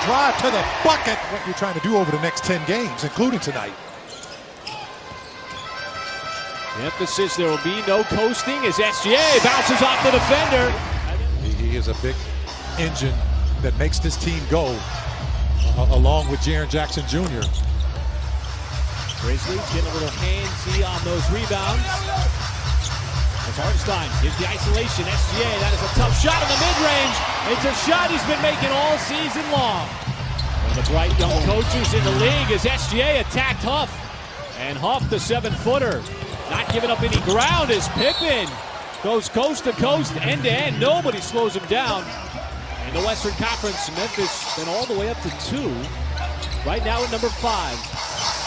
drive to the bucket. What you're trying to do over the next 10 games, including tonight. The emphasis, there will be no coasting as SGA bounces off the defender. He is a big engine that makes this team go, along with Jaren Jackson Jr. Grizzlies getting a little handsy on those rebounds. As Hartenstein gives the isolation, SGA, that is a tough shot in the mid-range. It's a shot he's been making all season long. One of the bright young coaches in the league as SGA attacked Huff. And Huff, the 7-footer, not giving up any ground as Pippen goes coast to coast, end to end. Nobody slows him down. In the Western Conference, Memphis been all the way up to 2. Right now at number 5.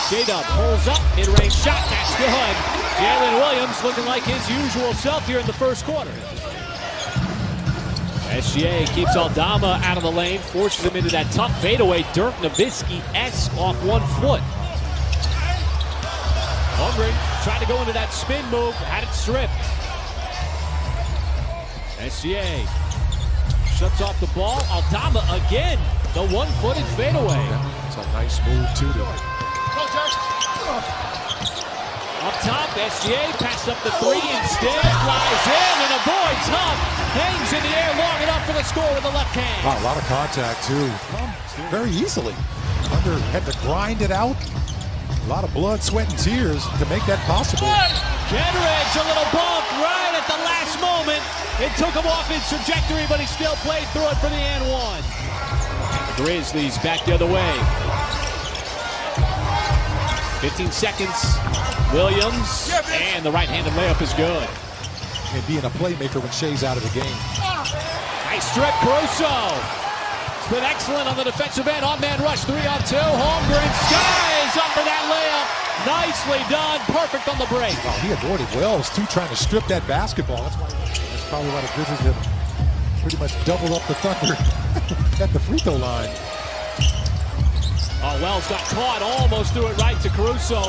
J-Dub pulls up, mid-range shot, that's good. Jalen Williams looking like his usual self here in the first quarter. SGA keeps Aldama out of the lane, forces him into that tough fadeaway. Dirk Nowitzki-esque off 1 foot. Holmgren trying to go into that spin move, had it stripped. SGA shuts off the ball. Aldama again, the 1-footed fadeaway. It's a nice move too. Up top, SGA passes up the 3 instead, flies in and avoids Huff. Hangs in the air long enough for the score with the left hand. Wow, a lot of contact too. Very easily. Had to grind it out. A lot of blood, sweat, and tears to make that possible. Kenrich, a little bump right at the last moment. It took him off his trajectory, but he still played through it for the and 1. The Grizzlies back the other way. 15 seconds. Williams, and the right-handed layup is good. And being a playmaker when Shea's out of the game. Nice strip, Caruso. It's been excellent on the defensive end. On-man rush, 3-on-2. Holmgren skies up for that layup. Nicely done. Perfect on the break. Wow, he avoided Wells, too, trying to strip that basketball. That's probably why the Grizzlies have pretty much doubled up the Thunder at the free throw line. Oh, Wells got caught, almost threw it right to Caruso.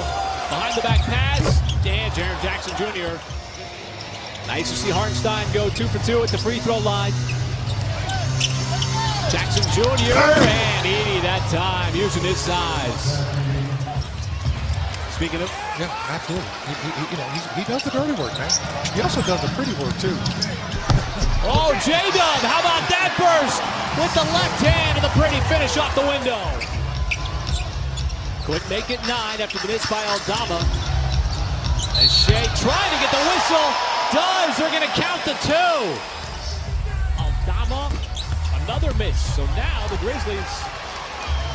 Behind the back pass, and Jaren Jackson Jr. Nice to see Hartenstein go 2 for 2 at the free throw line. Jackson Jr. and Edey that time, using his size. Speaking of... Yeah, absolutely. He does the dirty work, man. He also does the pretty work, too. Oh, J-Dub, how about that burst? With the left hand and the pretty finish off the window. Quick make it 9 after the miss by Aldama. As Shea trying to get the whistle. Does. They're going to count the 2. Aldama, another miss. So now the Grizzlies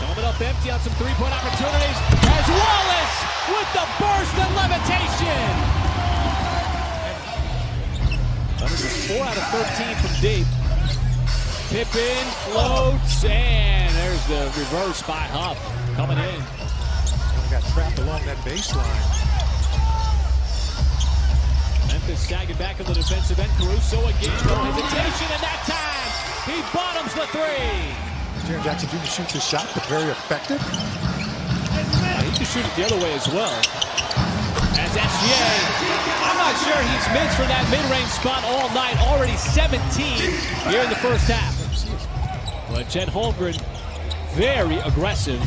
coming up empty on some 3-point opportunities. As Wallace with the burst and levitation. Thunder is 4 out of 13 from deep. Pippen floats, and there's the reverse by Huff coming in. Got trapped along that baseline. Memphis sagging back on the defensive end. Caruso again, no hesitation, and that time he bottoms the 3. Jaren Jackson Jr. shoots his shot, but very effective. He can shoot it the other way as well. As SGA, I'm not sure he's missed from that mid-range spot all night. Already 17 here in the first half. But Chet Holmgren, very aggressive.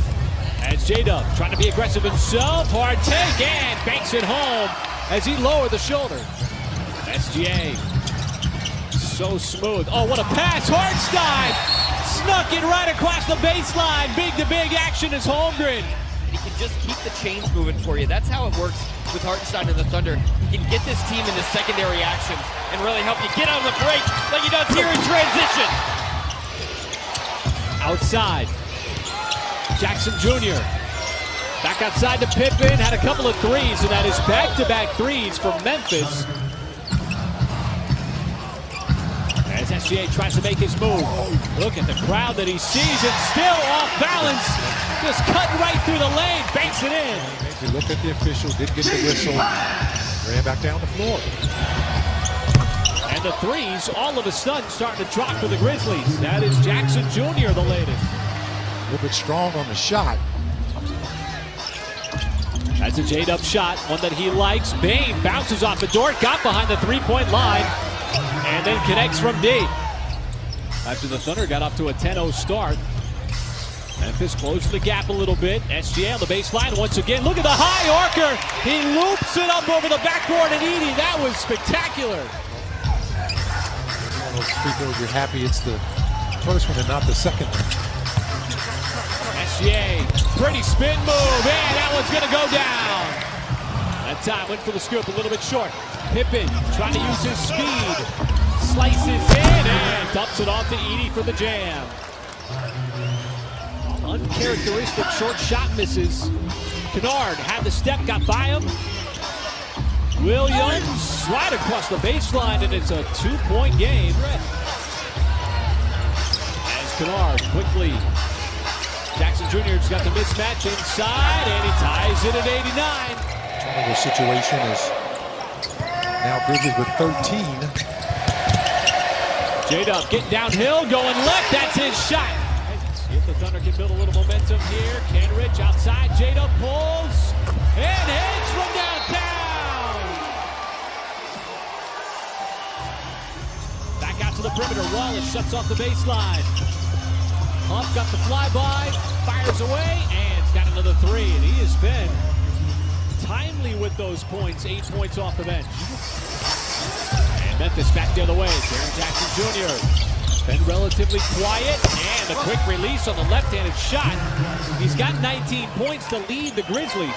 As J-Dub trying to be aggressive himself. Hard take and banks it home as he lowered the shoulder. SGA, so smooth. Oh, what a pass. Hartenstein snuck it right across the baseline. Big-to-big action is Holmgren. He can just keep the chains moving for you. That's how it works with Hartenstein and the Thunder. He can get this team into secondary actions and really help you get on the break like he does here in transition. Outside. Jackson Jr. back outside to Pippen, had a couple of threes, and that is back-to-back threes for Memphis. As SGA tries to make his move. Look at the crowd that he sees, and still off balance. Just cutting right through the lane, banks it in. He looked at the official, did get the whistle, ran back down the floor. And the threes all of a sudden starting to drop for the Grizzlies. That is Jackson Jr., the latest. A little bit strong on the shot. That's a J-Dub shot, one that he likes. Bane bounces off the door, got behind the three-point line, and then connects from deep. After the Thunder got off to a 10-0 start. Memphis closing the gap a little bit. SGA on the baseline once again. Look at the high arcer. He loops it up over the backboard, and Edey, that was spectacular. One of those free throws you're happy it's the first one and not the second one. SGA, pretty spin move, and that one's gonna go down. That time went for the scoop, a little bit short. Pippen trying to use his speed. Slices in and dumps it off to Edey for the jam. Uncharacteristic short shot misses. Kennard had the step, got by him. Williams right across the baseline, and it's a 2-point game. As Kennard quickly, Jackson Jr.'s got the mismatch inside, and he ties it at 89. The situation is now Bridges with 13. J-Dub getting downhill, going left, that's his shot. See if the Thunder can build a little momentum here. Kenrich outside, J-Dub pulls, and hits from downtown. Back out to the perimeter, Wallace shuts off the baseline. Huff got the flyby, fires away, and it's got another three, and he has been timely with those points, 8 points off the bench. And Memphis back the other way. Jaren Jackson Jr. been relatively quiet, and a quick release on the left-handed shot. He's got 19 points to lead the Grizzlies.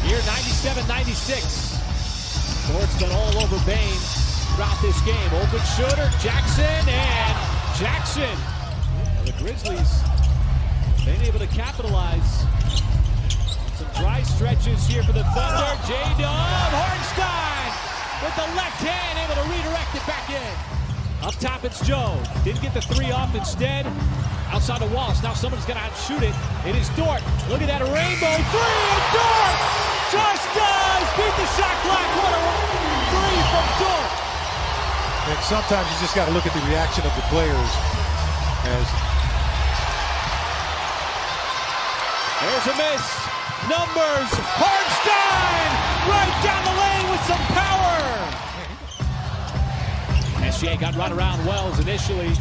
Here, 97-96. Dort's been all over Bane throughout this game. Open shooter, Jackson, and Jackson. The Grizzlies been able to capitalize. Some dry stretches here for the Thunder. J-Dub, Hartenstein with the left hand, able to redirect it back in. Up top, it's Joe. Didn't get the three off instead. Outside of Wallace. Now someone's going to outshoot it. It is Dort. Look at that rainbow three, and Dort just does beat the shot clock. What a three from Dort. And sometimes you just got to look at the reaction of the players as there's a miss. Numbers. Hartenstein right down the lane with some power. SGA got run around Wells initially.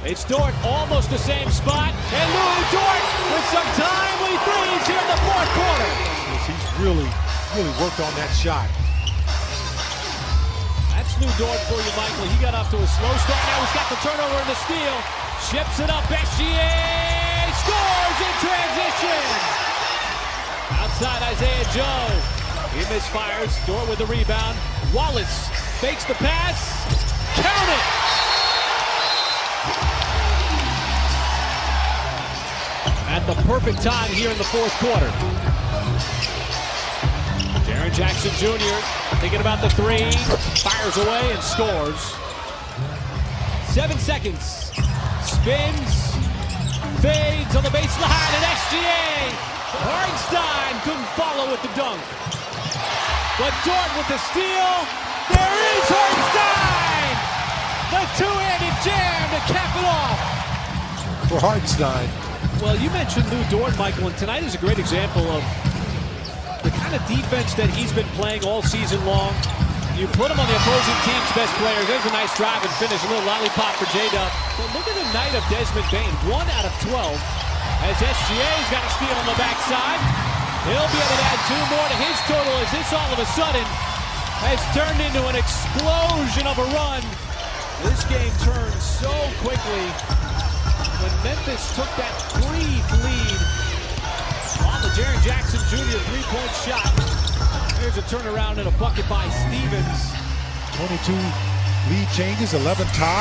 It's Dort, almost the same spot. And Louis Dort with some timely threes here in the fourth quarter. he's really worked on that shot. That's Lou Dort for you, Michael. He got off to a slow start. Now he's got the turnover and the steal. Chips it up. SGA scores in transition. Outside Isaiah Joe. He misfires. Dort with the rebound. Wallace fakes the pass. Count it. At the perfect time here in the fourth quarter. Jaren Jackson Jr. thinking about the three. Fires away and scores. 7 seconds. Spins. Fades on the baseline, and SGA. Hartenstein couldn't follow with the dunk. But Dort with the steal. There is Hartenstein! The two-handed jam to cap it off. For Hartenstein. Well, you mentioned Lou Dort, Michael, and tonight is a great example of the kind of defense that he's been playing all season long. You put him on the opposing team's best players. There's a nice drive and finish. A little lollipop for J-Dub. But look at the night of Desmond Bane. 1 out of 12. As SGA's got a steal on the backside. He'll be able to add 2 more to his total as this all of a sudden has turned into an explosion of a run. This game turned so quickly when Memphis took that brief lead on the Jaren Jackson Jr. three-point shot. Here's a turnaround and a bucket by Stevens. 22 lead changes, 11 ties.